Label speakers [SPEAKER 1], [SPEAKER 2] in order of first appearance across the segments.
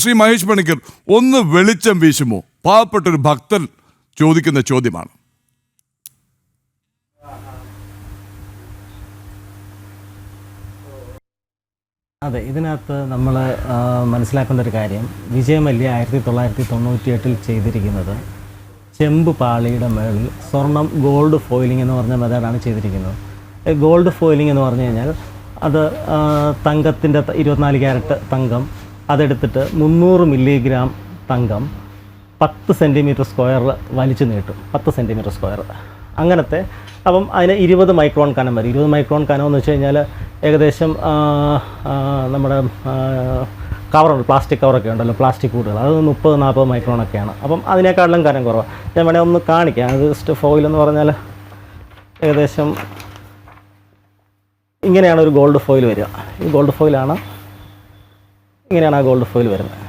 [SPEAKER 1] ശ്രീ മഹേഷ് പണിക്കർ, ഒന്ന് വെളിച്ചം വീശുമോ? പാവപ്പെട്ടൊരു ഭക്തൻ ചോദിക്കുന്ന ചോദ്യമാണ്.
[SPEAKER 2] അതെ, ഇതിനകത്ത് നമ്മൾ മനസ്സിലാക്കേണ്ട ഒരു കാര്യം, വിജയമല്യ 1998 ചെയ്തിരിക്കുന്നത് ചെമ്പ് പാളിയുടെ മേളിൽ സ്വർണം ഗോൾഡ് ഫോയിലിംഗ് എന്ന് പറഞ്ഞ മെത്തേഡാണ് ചെയ്തിരിക്കുന്നത്. ഗോൾഡ് ഫോയിലിംഗ് എന്ന് പറഞ്ഞു കഴിഞ്ഞാൽ അത് തങ്കത്തിൻ്റെ 24 ക്യാരറ്റ് തങ്കം അതെടുത്തിട്ട് 300 മില്ലിഗ്രാം തങ്കം 10 സെൻറ്റിമീറ്റർ സ്ക്വയറിൽ വലിച്ചു നീട്ടും. 10 സെൻറ്റിമീറ്റർ സ്ക്വയർ അങ്ങനത്തെ. അപ്പം അതിന് 20 മൈക്രോൺ കനം വരും. 20 മൈക്രോൺ കനം എന്ന് വെച്ച് കഴിഞ്ഞാൽ ഏകദേശം നമ്മുടെ കവറുണ്ട്, പ്ലാസ്റ്റിക് കവറൊക്കെ ഉണ്ടല്ലോ, പ്ലാസ്റ്റിക് കൂടുകൾ, അത് 30-40 മൈക്രോണൊക്കെയാണ്. അപ്പം അതിനേക്കാളും കനം കുറവാണ്. ഞാൻ വേണേൽ ഒന്ന് കാണിക്കാം. അത് ജസ്റ്റ് ഫോയിൽ എന്ന് പറഞ്ഞാൽ ഏകദേശം ഇങ്ങനെയാണ് ഒരു ഗോൾഡ് ഫോയിൽ വരിക. ഈ ഗോൾഡ് ഫോയിലാണ്, ഇങ്ങനെയാണ് ആ ഗോൾഡ് ഫോയിൽ വരുന്നത്.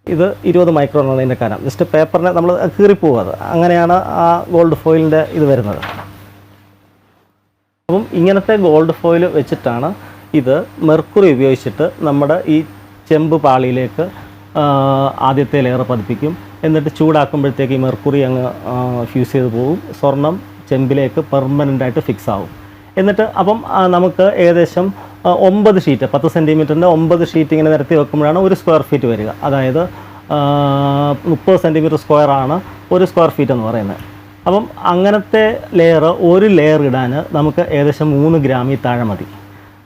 [SPEAKER 2] ഇത് 20 മൈക്രോണാണ് ഇതിൻ്റെ കനം. ജസ്റ്റ് പേപ്പറിനെ നമ്മൾ കീറിപ്പോവും. അത് അങ്ങനെയാണ് ആ ഗോൾഡ് ഫോയിലിൻ്റെ ഇത് വരുന്നത്. അപ്പം ഇങ്ങനത്തെ ഗോൾഡ് ഫോയിൽ വെച്ചിട്ടാണ് ഇത് മെർക്കുറി ഉപയോഗിച്ചിട്ട് നമ്മുടെ ഈ ചെമ്പ് പാളിയിലേക്ക് ആദ്യത്തെ ലെയർ പതിപ്പിക്കും. എന്നിട്ട് ചൂടാക്കുമ്പോഴത്തേക്ക് ഈ മെർക്കുറി അങ്ങ് ഫ്യൂസ് ചെയ്ത് പോകും. സ്വർണം ചെമ്പിലേക്ക് പെർമനൻ്റായിട്ട് ഫിക്സ് ആവും. എന്നിട്ട് അപ്പം നമുക്ക് ഏകദേശം 9 ഷീറ്റ്, 10 സെൻറ്റിമീറ്ററിൻ്റെ 9 ഷീറ്റ് ഇങ്ങനെ നിരത്തി വെക്കുമ്പോഴാണ് ഒരു സ്ക്വയർ ഫീറ്റ് വരിക. അതായത് 30 സെൻറ്റിമീറ്റർ സ്ക്വയറാണ് ഒരു സ്ക്വയർ ഫീറ്റ് എന്ന് പറയുന്നത്. അപ്പം അങ്ങനത്തെ ലെയർ, ഒരു ലെയർ ഇടാൻ നമുക്ക് ഏകദേശം 3 ഗ്രാമിൽ താഴെ മതി.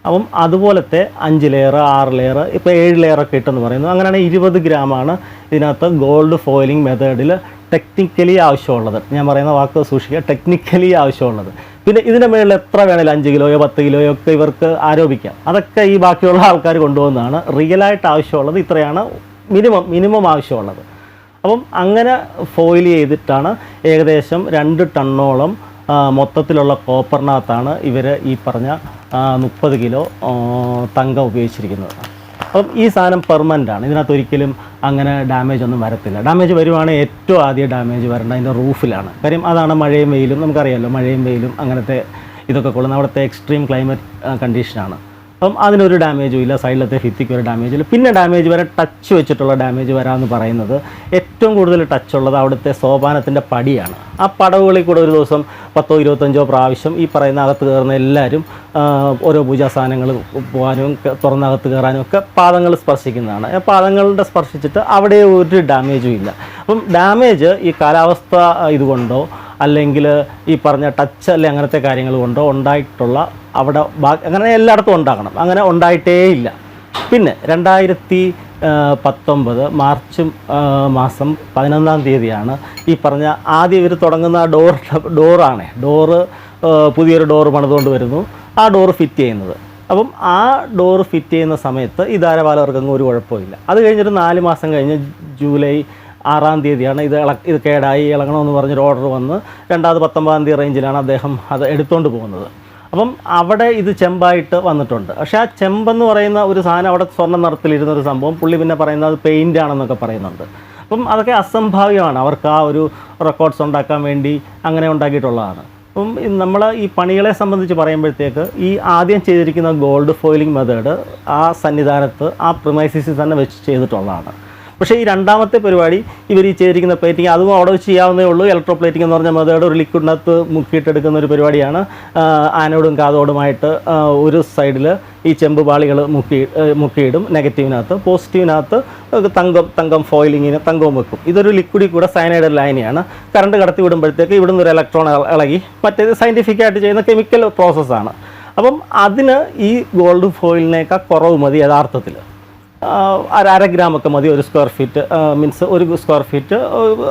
[SPEAKER 2] അപ്പം അതുപോലത്തെ 5 ലെയർ, 6 ലെയർ, ഇപ്പോൾ 7 ലെയറൊക്കെ ഇട്ടെന്ന് പറയുന്നു. അങ്ങനെയാണെങ്കിൽ 20 ഗ്രാമാണ് ഇതിനകത്ത് ഗോൾഡ് ഫോയിലിംഗ് മെത്തേഡിൽ ടെക്നിക്കലി ആവശ്യമുള്ളത്. ഞാൻ പറയുന്ന വാക്ക് സൂക്ഷിക്കുക, ടെക്നിക്കലി ആവശ്യമുള്ളത്. പിന്നെ ഇതിൻ്റെ മേളിൽ എത്ര വേണേലും 5 കിലോയോ 10 കിലോയോ ഒക്കെ ഇവർക്ക് ആരോപിക്കാം. അതൊക്കെ ഈ ബാക്കിയുള്ള ആൾക്കാർ കൊണ്ടുപോകുന്നതാണ്. റിയലായിട്ട് ആവശ്യമുള്ളത് ഇത്രയാണ്, മിനിമം ആവശ്യമുള്ളത്. അപ്പം അങ്ങനെ ഫോയിൽ ചെയ്തിട്ടാണ് ഏകദേശം 2 ടണ്ണോളം മൊത്തത്തിലുള്ള കോപ്പറിനകത്താണ് ഇവർ ഈ പറഞ്ഞ 30 കിലോ തങ്കം ഉപയോഗിച്ചിരിക്കുന്നത്. അപ്പം ഈ സാധനം പെർമനൻ്റാണ്. ഇതിനകത്ത് ഒരിക്കലും അങ്ങനെ ഡാമേജ് ഒന്നും വരത്തില്ല. ഡാമേജ് വരുവാണെങ്കിൽ ഏറ്റവും ആദ്യം ഡാമേജ് വരേണ്ടത് അതിൻ്റെ റൂഫിലാണ്. കാര്യം അതാണ് മഴയും വെയിലും, നമുക്കറിയാമല്ലോ, മഴയും വെയിലും അങ്ങനത്തെ ഇതൊക്കെ കൊള്ളുന്ന അവിടുത്തെ എക്സ്ട്രീം ക്ലൈമറ്റ് കണ്ടീഷനാണ്. അപ്പം അതിനൊരു ഡാമേജും ഇല്ല, സൈഡിലത്തെ ഭിത്തിക്ക് ഒരു ഡാമേജ് ഇല്ല. പിന്നെ ഡാമേജ് വരെ ടച്ച് വെച്ചിട്ടുള്ള ഡാമേജ് വരാമെന്ന് പറയുന്നത് ഏറ്റവും കൂടുതൽ ടച്ച് ഉള്ളത് അവിടുത്തെ സോപാനത്തിൻ്റെ പടിയാണ്. ആ പടവുകളിൽ കൂടെ ഒരു ദിവസം 10-25 പ്രാവശ്യം ഈ പറയുന്ന അകത്ത് കയറുന്ന എല്ലാവരും ഓരോ പൂജാ സാധനങ്ങൾ പോകാനും തുറന്നകത്ത് കയറാനും ഒക്കെ പാദങ്ങൾ സ്പർശിക്കുന്നതാണ്. പാദങ്ങളുടെ സ്പർശിച്ചിട്ട് അവിടെ ഒരു ഡാമേജും ഇല്ല. അപ്പം ഡാമേജ് ഈ കാലാവസ്ഥ ഇതുകൊണ്ടോ അല്ലെങ്കിൽ ഈ പറഞ്ഞ ടച്ച് അല്ലെ അങ്ങനത്തെ കാര്യങ്ങൾ കൊണ്ടോ ഉണ്ടായിട്ടുള്ള അവിടെ അങ്ങനെ എല്ലായിടത്തും ഉണ്ടാകണം, അങ്ങനെ ഉണ്ടായിട്ടേ ഇല്ല. പിന്നെ 2019 മാർച്ച് മാസം 11-ാം തീയതിയാണ് ഈ പറഞ്ഞ ആദ്യം ഇവർ തുടങ്ങുന്ന ഡോറാണ്. പുതിയൊരു ഡോറ് പണിതുകൊണ്ട് വരുന്നു, ആ ഡോറ് ഫിറ്റ് ചെയ്യുന്നത്. അപ്പം ആ ഡോറ് ഫിറ്റ് ചെയ്യുന്ന സമയത്ത് ഈ ധാരപാലകർക്കൊന്നും ഒരു കുഴപ്പമില്ല. അത് കഴിഞ്ഞിട്ട് 4 മാസം കഴിഞ്ഞ് ജൂലൈ 6-ാം തീയതിയാണ് ഇത് കേടായി ഇളകണമെന്ന് പറഞ്ഞൊരു ഓർഡർ വന്ന് 19-ാം തീയതി റേഞ്ചിലാണ് അദ്ദേഹം അത് എടുത്തുകൊണ്ട് പോകുന്നത്. അപ്പം അവിടെ ഇത് ചെമ്പായിട്ട് വന്നിട്ടുണ്ട്. പക്ഷേ ആ ചെമ്പെന്ന് പറയുന്ന ഒരു സാധനം അവിടെ സ്വർണ്ണ നിറത്തിലിരുന്നൊരു സംഭവം പുള്ളി പിന്നെ പറയുന്നത് അത് പെയിൻ്റ് ആണെന്നൊക്കെ പറയുന്നുണ്ട്. അപ്പം അതൊക്കെ അസംഭാവ്യമാണ്. അവർക്ക് ആ ഒരു റെക്കോർഡ്സ് ഉണ്ടാക്കാൻ വേണ്ടി അങ്ങനെ ഉണ്ടാക്കിയിട്ടുള്ളതാണ്. അപ്പം നമ്മൾ ഈ പണികളെ സംബന്ധിച്ച് പറയുമ്പോഴത്തേക്ക് ഈ ആദ്യം ചെയ്തിരിക്കുന്ന ഗോൾഡ് ഫോയിലിംഗ് മെത്തേഡ് ആ സന്നിധാനത്ത് ആ പ്രിമൈസിസിൽ തന്നെ വെച്ച് ചെയ്തിട്ടുള്ളതാണ്. പക്ഷേ ഈ രണ്ടാമത്തെ പരിപാടി ഇവർ ഈ ചെയ്തിരിക്കുന്ന പ്ലേറ്റിങ് അതും അവിടെ വെച്ച് ചെയ്യാവുന്നേ ഉള്ളൂ. ഇലക്ട്രോ പ്ലേറ്റിംഗ് എന്ന് പറഞ്ഞ മെത്തേഡ് ഒരു ലിക്വിഡിനകത്ത് മുക്കിയിട്ടെടുക്കുന്ന ഒരു പരിപാടിയാണ്. ആനോഡും കാതോടുമായിട്ട് ഒരു സൈഡിൽ ഈ ചെമ്പ് പാളികൾ മുക്കിയിടും, നെഗറ്റീവിനകത്ത്. പോസിറ്റീവിനകത്ത് തങ്കം ഫോയിലിങ്ങിന് തങ്കവും വെക്കും. ഇതൊരു ലിക്വിഡിൽ കൂടെ സയനൈഡ് ലൈനെയാണ്. കറണ്ട് കടത്തി വിടുമ്പോഴത്തേക്ക് ഇവിടുന്ന് ഒരു ഇലക്ട്രോൺ ഇളകി മറ്റേത് സയൻറ്റിഫിക്കായിട്ട് ചെയ്യുന്ന കെമിക്കൽ പ്രോസസ്സാണ്. അപ്പം അതിന് ഈ ഗോൾഡ് ഫോയിലിനേക്കാൾ കുറവ് മതി യഥാർത്ഥത്തിൽ. 1/2 ഗ്രാമൊക്കെ മതി ഒരു സ്ക്വയർ ഫീറ്റ്, മീൻസ് ഒരു സ്ക്വയർ ഫീറ്റ്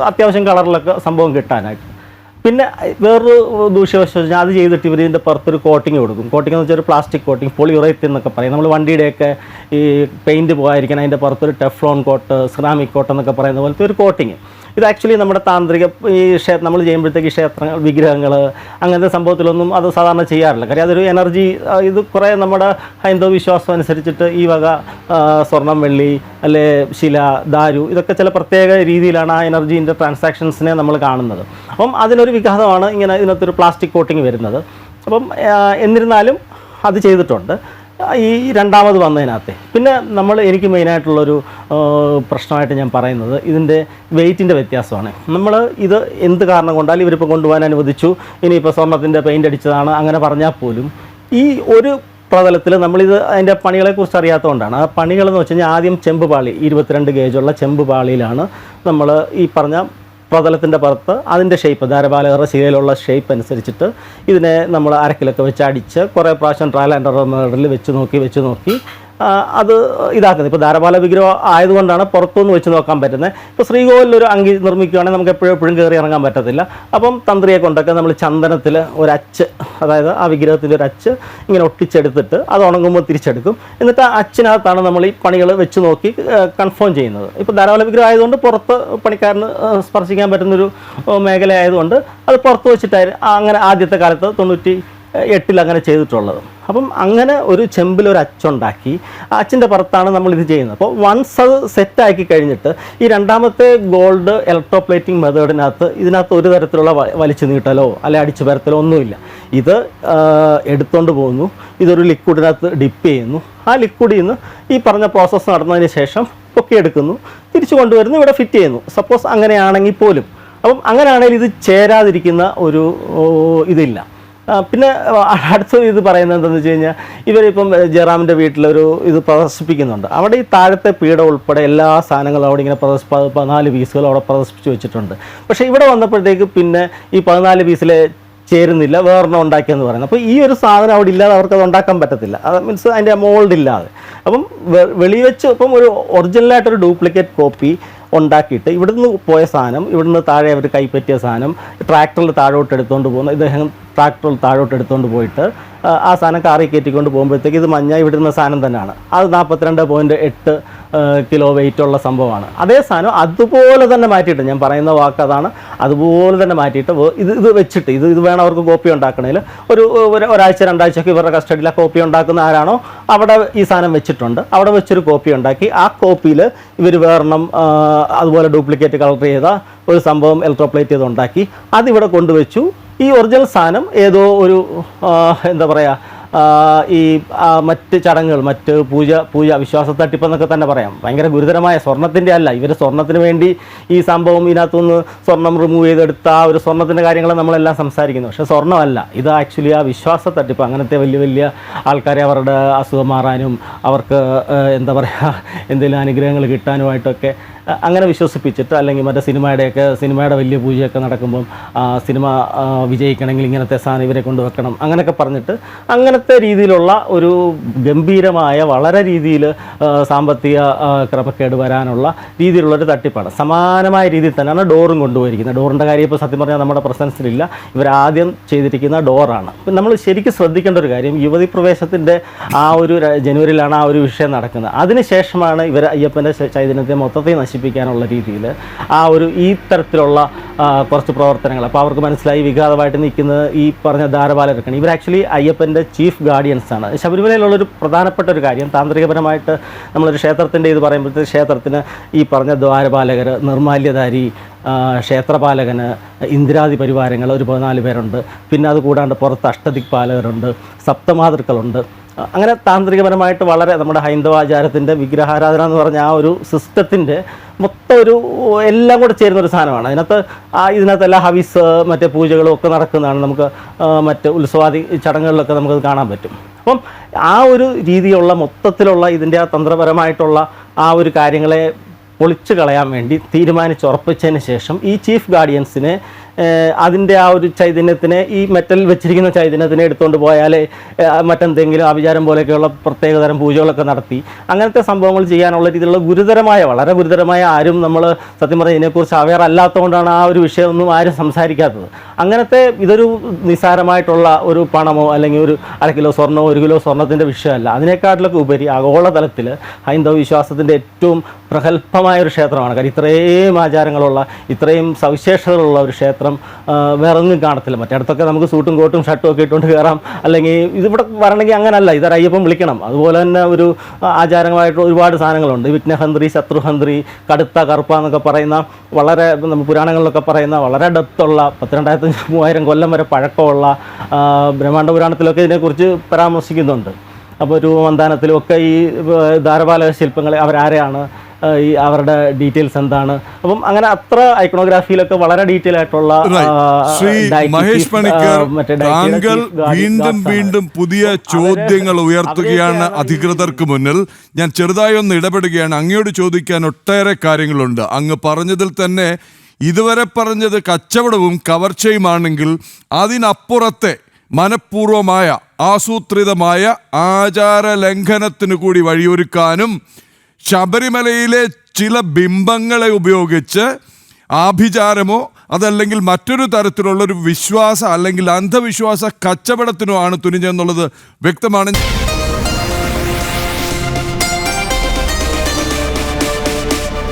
[SPEAKER 2] അത്യാവശ്യം കളറിലൊക്കെ സംഭവം കിട്ടാനായിട്ട്. പിന്നെ വേറൊരു ദൂഷ്യവശം വെച്ചാൽ അത് ചെയ്തിട്ട് ഇവർ ഇതിൻ്റെ പുറത്തൊരു കോട്ടിങ് കൊടുക്കും. കോട്ടിങ് എന്ന് വെച്ചാൽ ഒരു പ്ലാസ്റ്റിക് കോട്ടിങ്, പോളിയുറേത്തിൻ എന്നൊക്കെ പറയും. നമ്മൾ വണ്ടിയുടെയൊക്കെ ഈ പെയിൻറ്റ് പോകാതിരിക്കണം അതിൻ്റെ പുറത്തൊരു ടെഫ്ലോൺ കോട്ട്, സെറാമിക് കോട്ട് എന്നൊക്കെ പറയുന്ന പോലത്തെ ഒരു കോട്ടിങ്. ഇത് ആക്ച്വലി നമ്മുടെ താന്ത്രിക ഈ നമ്മൾ ചെയ്യുമ്പോഴത്തേക്ക് ക്ഷേത്രങ്ങൾ, വിഗ്രഹങ്ങൾ അങ്ങനത്തെ സംഭവത്തിലൊന്നും അത് സാധാരണ ചെയ്യാറില്ല. കാര്യം അതൊരു എനർജി, ഇത് കുറേ നമ്മുടെ ഹൈന്ദവ വിശ്വാസം അനുസരിച്ചിട്ട് ഈ വക സ്വർണം, വെള്ളി, അല്ലെ ശില, ദാരു ഇതൊക്കെ ചില പ്രത്യേക രീതിയിലാണ് ആ എനർജീൻ്റെ ട്രാൻസാക്ഷൻസിനെ നമ്മൾ കാണുന്നത്. അപ്പം അതിനൊരു വിഘാതമാണ് ഇങ്ങനെ ഇതിനകത്തൊരു പ്ലാസ്റ്റിക് കോട്ടിങ് വരുന്നത്. അപ്പം എന്നിരുന്നാലും അത് ചെയ്തിട്ടുണ്ട്. ഈ രണ്ടാമത് വന്നതിനകത്തെ പിന്നെ എനിക്ക് മെയിനായിട്ടുള്ളൊരു പ്രശ്നമായിട്ട് ഞാൻ പറയുന്നത് ഇതിൻ്റെ വെയിറ്റിൻ്റെ വ്യത്യാസമാണ്. നമ്മൾ ഇത് എന്ത് കാരണം കൊണ്ടാലും ഇവരിപ്പോൾ കൊണ്ടുപോകാൻ അനുവദിച്ചു, ഇനിയിപ്പോൾ സ്വർണ്ണത്തിൻ്റെ പെയിൻ്റ് അടിച്ചതാണ് അങ്ങനെ പറഞ്ഞാൽ പോലും ഈ ഒരു പ്രതലത്തിൽ നമ്മളിത് അതിൻ്റെ പണികളെക്കുറിച്ച് അറിയാത്തതുകൊണ്ടാണ്. ആ പണികളെന്ന് വെച്ച് കഴിഞ്ഞാൽ ആദ്യം ചെമ്പ് പാളി 22 ഗേജുള്ള ചെമ്പ് പാളിയിലാണ് നമ്മൾ ഈ പറഞ്ഞ പ്രതലത്തിൻ്റെ പുറത്ത് അതിൻ്റെ ഷേപ്പ് ധാരപാലകരുടെ ശീലയിലുള്ള ഷേപ്പ് അനുസരിച്ചിട്ട് ഇതിനെ നമ്മൾ അരക്കിലൊക്കെ വെച്ച് അടിച്ച് കുറേ പ്രാവശ്യം ട്രയൽ ആൻഡ് എറർ മെത്തേഡിൽ വെച്ച് നോക്കി അത് ഇതാക്കുന്നത്. ഇപ്പോൾ ധാരപാല വിഗ്രഹം ആയതുകൊണ്ടാണ് പുറത്തുനിന്ന് വെച്ച് നോക്കാൻ പറ്റുന്നത്. ഇപ്പോൾ ശ്രീകോവിലൊരു അങ്കി നിർമ്മിക്കുകയാണെങ്കിൽ നമുക്ക് എപ്പോഴും കയറി ഇറങ്ങാൻ പറ്റത്തില്ല. അപ്പം തന്ത്രിയെ കൊണ്ടൊക്കെ നമ്മൾ ചന്ദനത്തിൽ ഒരച്ച്, അതായത് ആ വിഗ്രഹത്തിൻ്റെ ഒരു അച്ച് ഇങ്ങനെ ഒട്ടിച്ചെടുത്തിട്ട് അത് ഉണങ്ങുമ്പോൾ തിരിച്ചെടുക്കും. എന്നിട്ട് ആ അച്ചിനകത്താണ് നമ്മൾ ഈ പണികൾ വെച്ച് നോക്കി കൺഫേം ചെയ്യുന്നത്. ഇപ്പോൾ ധാരാപാല വിഗ്രഹം ആയതുകൊണ്ട് പുറത്ത് പണിക്കാരന് സ്പർശിക്കാൻ പറ്റുന്നൊരു മേഖല ആയതുകൊണ്ട് അത് പുറത്ത് വെച്ചിട്ടായിരുന്നു അങ്ങനെ ആദ്യത്തെ കാലത്ത് 98 അങ്ങനെ ചെയ്തിട്ടുള്ളത്. അപ്പം അങ്ങനെ ഒരു ചെമ്പിലൊരു അച്ചുണ്ടാക്കി ആ അച്ചിൻ്റെ പുറത്താണ് നമ്മളിത് ചെയ്യുന്നത്. അപ്പോൾ വൺസ് അത് സെറ്റാക്കി കഴിഞ്ഞിട്ട് ഈ രണ്ടാമത്തെ ഗോൾഡ് ഇലക്ട്രോപ്ലേറ്റിംഗ് മെത്തേഡിനകത്ത് ഇതിനകത്ത് ഒരു തരത്തിലുള്ള വലിച്ചു നീട്ടലോ അല്ലെ അടിച്ചു പരത്തലോ ഒന്നുമില്ല. ഇത് എടുത്തുകൊണ്ട് പോകുന്നു, ഇതൊരു ലിക്വിഡിനകത്ത് ഡിപ്പ് ചെയ്യുന്നു, ആ ലിക്വിഡിൽ നിന്ന് ഈ പറഞ്ഞ പ്രോസസ്സ് നടന്നതിന് ശേഷം പൊക്കിയെടുക്കുന്നു, തിരിച്ചു കൊണ്ടുവരുന്നു, ഇവിടെ ഫിറ്റ് ചെയ്യുന്നു. സപ്പോസ് അങ്ങനെയാണെങ്കിൽ പോലും അപ്പം അങ്ങനെയാണെങ്കിൽ ഇത് ചേരാതിരിക്കുന്ന ഒരു ഇതില്ല. പിന്നെ അടുത്ത ഇത് പറയുന്നത് എന്താണെന്ന് വെച്ച് കഴിഞ്ഞാൽ ഇവരിപ്പം ജയറാമിൻ്റെ വീട്ടിലൊരു ഇത് പ്രദർശിപ്പിക്കുന്നുണ്ട്. അവിടെ ഈ താഴത്തെ പീഠ ഉൾപ്പെടെ എല്ലാ സാധനങ്ങളും അവിടെ ഇങ്ങനെ 14 പീസുകൾ അവിടെ പ്രദർശിപ്പിച്ച് വെച്ചിട്ടുണ്ട്. പക്ഷേ ഇവിടെ വന്നപ്പോഴത്തേക്ക് പിന്നെ ഈ 14 പീസിലെ ചേരുന്നില്ല, വേറെണ്ണം ഉണ്ടാക്കിയെന്ന് പറയുന്നത്. അപ്പോൾ ഈ ഒരു സാധനം അവിടെ ഇല്ലാതെ അവർക്കത് ഉണ്ടാക്കാൻ പറ്റത്തില്ല. അത് മീൻസ് അതിൻ്റെ മോൾഡ് ഇല്ലാതെ. അപ്പം വെളിവെച്ച് ഇപ്പം ഒരു ഒറിജിനലായിട്ടൊരു ഡ്യൂപ്ലിക്കേറ്റ് കോപ്പി ഉണ്ടാക്കിയിട്ട് ഇവിടുന്ന് പോയ സാധനം, ഇവിടുന്ന് താഴെ അവർ കൈപ്പറ്റിയ സാധനം ട്രാക്ടറിൽ താഴോട്ട് എടുത്തുകൊണ്ട് പോകുന്ന ഇദ്ദേഹം ട്രാക്ടറിൽ താഴോട്ട് എടുത്തുകൊണ്ട് പോയിട്ട് ആ സാധനം കാറി കയറ്റിക്കൊണ്ട് പോകുമ്പോഴത്തേക്ക് ഇത് മഞ്ഞ ഇവിടുന്ന സാധനം തന്നെയാണ്. അത് 42.8 കിലോ വെയിറ്റുള്ള സംഭവമാണ്. അതേ സാധനം അതുപോലെ തന്നെ മാറ്റിയിട്ട്, ഞാൻ പറയുന്ന വാക്ക് അതാണ്, അതുപോലെ തന്നെ മാറ്റിയിട്ട് ഇത് വെച്ചിട്ട് ഇത് വേണം അവർക്ക് കോപ്പി ഉണ്ടാക്കണേൽ ഒരാഴ്ച 2 ആഴ്ചയൊക്കെ ഇവരുടെ കസ്റ്റഡിയിൽ ആ കോപ്പി ഉണ്ടാക്കുന്ന ആരാണോ അവിടെ ഈ സാധനം വെച്ചിട്ടുണ്ട്. അവിടെ വെച്ചൊരു കോപ്പി ഉണ്ടാക്കി ആ കോപ്പിയിൽ ഇവർ വേറെണ്ണം അതുപോലെ ഡ്യൂപ്ലിക്കേറ്റ് കളർ ചെയ്ത ഒരു സംഭവം ഇലക്ട്രോപ്ലേറ്റ് ചെയ്ത് ഉണ്ടാക്കി അതിവിടെ കൊണ്ടുവച്ചു. ഈ ഒറിജിനൽ സാധനം ഏതോ ഒരു എന്താ പറയുക ഈ മറ്റ് ചടങ്ങുകൾ, മറ്റ് പൂജ വിശ്വാസ തട്ടിപ്പെന്നൊക്കെ തന്നെ പറയാം. ഭയങ്കര ഗുരുതരമായ സ്വർണ്ണത്തിൻ്റെ അല്ല, ഇവർ സ്വർണ്ണത്തിന് വേണ്ടി ഈ സംഭവം ഇതിനകത്തുനിന്ന് സ്വർണം റിമൂവ് ചെയ്തെടുത്ത ആ ഒരു സ്വർണ്ണത്തിൻ്റെ കാര്യങ്ങൾ നമ്മളെല്ലാം സംസാരിക്കുന്നു. പക്ഷേ സ്വർണ്ണമല്ല ഇത്, ആക്ച്വലി ആ വിശ്വാസ തട്ടിപ്പ്. അങ്ങനത്തെ വലിയ ആൾക്കാരെ അവരുടെ അസുഖം മാറാനും അവർക്ക് എന്താ പറയുക എന്തെങ്കിലും അനുഗ്രഹങ്ങൾ കിട്ടാനുമായിട്ടൊക്കെ അങ്ങനെ വിശ്വസിപ്പിച്ചിട്ട്, അല്ലെങ്കിൽ മറ്റേ സിനിമയുടെ വലിയ പൂജയൊക്കെ നടക്കുമ്പം സിനിമ വിജയിക്കണമെങ്കിൽ ഇങ്ങനത്തെ സാധനം ഇവരെ കൊണ്ട് വെക്കണം അങ്ങനെയൊക്കെ പറഞ്ഞിട്ട് അങ്ങനത്തെ രീതിയിലുള്ള ഒരു ഗംഭീരമായ വളരെ രീതിയിൽ സാമ്പത്തിക ക്രമക്കേട് വരാനുള്ള രീതിയിലുള്ളൊരു തട്ടിപ്പാണ്. സമാനമായ രീതിയിൽ തന്നെയാണ് ഡോറും കൊണ്ടുപോയിരിക്കുന്നത്. ഡോറിൻ്റെ കാര്യം ഇപ്പോൾ സത്യം പറഞ്ഞാൽ നമ്മുടെ പ്രസൻസിലില്ല, ഇവരാദ്യം ചെയ്തിരിക്കുന്ന ഡോറാണ്. ഇപ്പം നമ്മൾ ശരിക്കും ശ്രദ്ധിക്കേണ്ട ഒരു കാര്യം, യുവതി പ്രവേശത്തിൻ്റെ ആ ഒരു ജനുവരിയിലാണ് ആ ഒരു വിഷയം നടക്കുന്നത്. അതിനുശേഷമാണ് ഇവർ അയ്യപ്പൻ്റെ ചൈതന്യത്തെ മൊത്തത്തിൽ നശിപ്പിക്കാനുള്ള രീതിയിൽ ആ ഒരു ഈ തരത്തിലുള്ള കുറച്ച് പ്രവർത്തനങ്ങൾ. അപ്പോൾ അവർക്ക് മനസ്സിലായി വിഘാതമായിട്ട് നിൽക്കുന്നത് ഈ പറഞ്ഞ ധാരപാലകർക്കാണ്. ഇവർ ആക്ച്വലി അയ്യപ്പൻ്റെ ചീഫ് ഗാർഡിയൻസാണ്. ശബരിമലയിലുള്ളൊരു പ്രധാനപ്പെട്ട ഒരു കാര്യം, താന്ത്രികപരമായിട്ട് നമ്മളൊരു ക്ഷേത്രത്തിൻ്റെ ഇത് പറയുമ്പോഴത്തേക്ക് ക്ഷേത്രത്തിന് ഈ പറഞ്ഞ ദ്വാരപാലകർ, നിർമാല്യധാരി, ക്ഷേത്രപാലകന്, ഇന്ദ്രാദി പരിവാരങ്ങൾ ഒരു 14 പേരുണ്ട്. പിന്നെ അത് കൂടാണ്ട് പുറത്ത് അഷ്ടദിക്പാലകരുണ്ട്, സപ്തമാതൃക്കളുണ്ട്. അങ്ങനെ താന്ത്രികപരമായിട്ട് വളരെ നമ്മുടെ ഹൈന്ദവാചാരത്തിൻ്റെ വിഗ്രഹാരാധന എന്ന് പറഞ്ഞ ആ ഒരു സിസ്റ്റത്തിൻ്റെ മൊത്തം ഒരു എല്ലാം കൂടെ ചേരുന്നൊരു സാധനമാണ്. ഇതിനകത്ത് എല്ലാ ഹവിസ് മറ്റേ പൂജകളും ഒക്കെ നടക്കുന്നതാണ്. നമുക്ക് മറ്റ് ഉത്സവാദി ചടങ്ങുകളിലൊക്കെ നമുക്കത് കാണാൻ പറ്റും. അപ്പം ആ ഒരു രീതിയിലുള്ള മൊത്തത്തിലുള്ള ഇതിൻ്റെ ആ തന്ത്രപരമായിട്ടുള്ള ആ ഒരു കാര്യങ്ങളെ പൊളിച്ചു കളയാൻ വേണ്ടി തീരുമാനിച്ചുറപ്പിച്ചതിന് ശേഷം ഈ ചീഫ് ഗാർഡിയൻസിനെ അതിൻ്റെ ആ ഒരു ചൈതന്യത്തിനെ, ഈ മെറ്റൽ വെച്ചിരിക്കുന്ന ചൈതന്യത്തിനെ എടുത്തുകൊണ്ട് പോയാൽ മറ്റെന്തെങ്കിലും ആഭിചാരം പോലെയൊക്കെയുള്ള പ്രത്യേകതരം പൂജകളൊക്കെ നടത്തി അങ്ങനത്തെ സംഭവങ്ങൾ ചെയ്യാനുള്ള രീതിയിലുള്ള വളരെ ഗുരുതരമായ ആരും നമ്മൾ സത്യം പറഞ്ഞാൽ ഇതിനെക്കുറിച്ച് അവെയർ അല്ലാത്തതുകൊണ്ടാണ് ആ ഒരു വിഷയമൊന്നും ആരും സംസാരിക്കാത്തത്. അങ്ങനത്തെ ഇതൊരു നിസ്സാരമായിട്ടുള്ള ഒരു പണമോ അല്ലെങ്കിൽ ഒരു 1/2 കിലോ സ്വർണ്ണമോ 1 കിലോ സ്വർണ്ണത്തിൻ്റെ വിഷയമല്ല. അതിനേക്കാട്ടിലൊക്കെ ഉപരി ആഗോളതലത്തിൽ ഹൈന്ദവ വിശ്വാസത്തിൻ്റെ ഏറ്റവും പ്രഗത്ഭമായ ഒരു ക്ഷേത്രമാണ്. കാര്യം ഇത്രയും ആചാരങ്ങളുള്ള, ഇത്രയും സവിശേഷതകളുള്ള ഒരു ക്ഷേത്രം വേറൊന്നും കാണത്തില്ല. മറ്റിടത്തൊക്കെ നമുക്ക് സൂട്ടും കോട്ടും ഷർട്ടും ഒക്കെ ഇട്ടുകൊണ്ട് കയറാം, അല്ലെങ്കിൽ ഇതിവിടെ വരണമെങ്കിൽ അങ്ങനല്ല, ഇതൊരു അയ്യപ്പൻ വിളിക്കണം. അതുപോലെ തന്നെ ഒരു ആചാരമായിട്ട് ഒരുപാട് സാധനങ്ങളുണ്ട്. വിഘ്നഹന്ത്രി, ശത്രുഹന്ത്രി, കടുത്ത, കറുപ്പ എന്നൊക്കെ പറയുന്ന വളരെ നമ്മൾ പുരാണങ്ങളിലൊക്കെ പറയുന്ന വളരെ ഡെപ്തുള്ള 12,000-3000 കൊല്ലം വരെ പഴക്കമുള്ള ബ്രഹ്മാണ്ഡ പുരാണത്തിലൊക്കെ ഇതിനെക്കുറിച്ച് പരാമർശിക്കുന്നുണ്ട്. അപ്പോൾ രൂപമന്ദാനത്തിലും ഒക്കെ ഈ ദ്വാരപാലക ശില്പങ്ങൾ അവരാരെയാണ്, ഈ അവരുടെ ഡീറ്റെയിൽസ് എന്താണ്, അപ്പം അങ്ങനെ അത്ര ഐക്കണോഗ്രാഫിയിലൊക്കെ വളരെ ഡീറ്റെയിൽ ആയിട്ടുള്ള
[SPEAKER 1] ശ്രീ മഹേഷ് പണിക്കർ, താങ്കൾ വീണ്ടും വീണ്ടും പുതിയ ചോദ്യങ്ങൾ ഉയർത്തുകയാണ് അധികൃതർക്ക് മുന്നിൽ. ഞാൻ ചെറുതായി ഒന്ന് ഇടപെടുകയാണ്. അങ്ങയോട് ചോദിക്കാൻ ഒട്ടേറെ കാര്യങ്ങളുണ്ട്. അങ്ങ് പറഞ്ഞതിൽ തന്നെ ഇതുവരെ പറഞ്ഞത് കച്ചവടവും കവർച്ചയുമാണെങ്കിൽ അതിനപ്പുറത്തെ മനഃപൂർവമായ ആസൂത്രിതമായ ആചാര ലംഘനത്തിന് കൂടി വഴിയൊരുക്കാനും ശബരിമലയിലെ ചില ബിംബങ്ങളെ ഉപയോഗിച്ച് ആഭിചാരമോ അതല്ലെങ്കിൽ മറ്റൊരു തരത്തിലുള്ളൊരു വിശ്വാസ അല്ലെങ്കിൽ അന്ധവിശ്വാസ കച്ചവടത്തിനോ ആണ് തുനിഞ്ഞെന്നുള്ളത് വ്യക്തമാണ്.